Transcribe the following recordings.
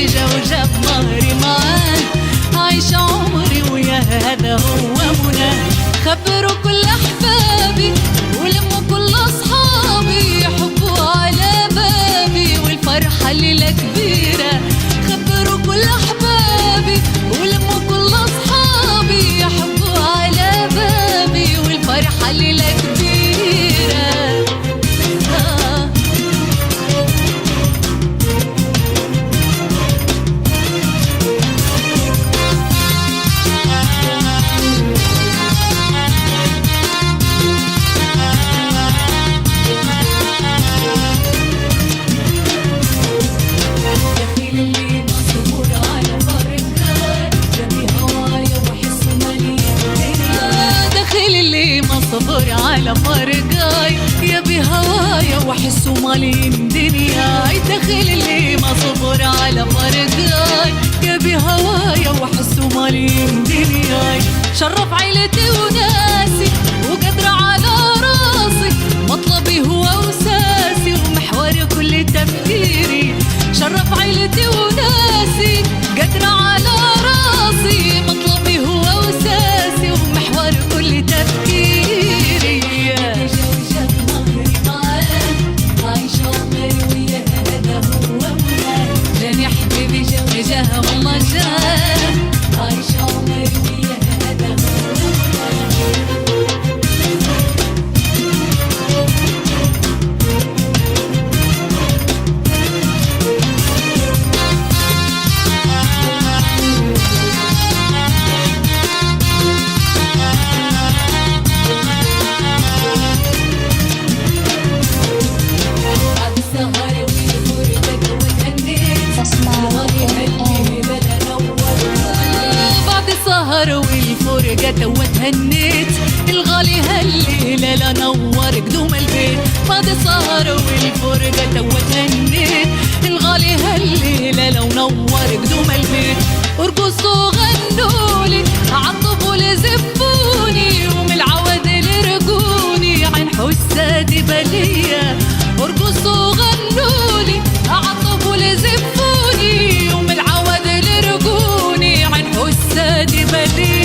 حبيبي جا وجاب مهري معاه، عايشة عمري ويا هذا هو مناه. خبروا كل أحبابي ولموا كل أصحابي، يحبوا على بابي والفرحة ليلة كبيرة. خبروا كل أحبابي ولموا كل أصحابي، يحبوا على بابي والفرحة ليلة كبيرة. صبر على فرقاي يا بهوايا وحسه مالين دنياي. دخل اللي ما صبر على فرقاي يا بهوايا وحسه مالين دنياي. شرف عيلتي وناسي وقدر على راسي، مطلبي هو وساسي ومحوري كل تفكيري. شرف عيلتي وناسي قدر على راسي، مطلبي هو وساسي ومحوري كل تفكيري. جاه والله جاه، عايشة عمري ويا هذا والفرقة وتهنيت. الغالي هالليلة لا نور قدوم البيت. بعد السهر والفرقة وتهنيت. الغالي هالليلة لو نور قدوم البيت. ارقصوا غنولي عطبوا لزفوني، ومن العود لرقوني عين حسادي بلية. ارقصوا غنولي عطبوا لزفوني، ومن العود لرقوني عين حسادي بلية.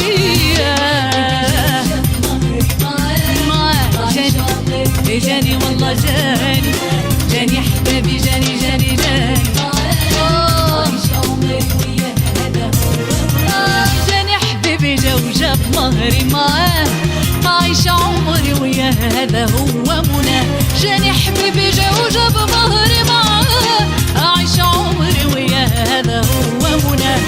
جاني والله جاني، جاني حبيبي جاني جاني جاني. جاني حبيبي جا وجاب مهري معاه، عايشة عمري ويا هذا هو مناه. جاني حبيبي جا وجاب مهري معاه، عايشة عمري ويا هذا هو مناه.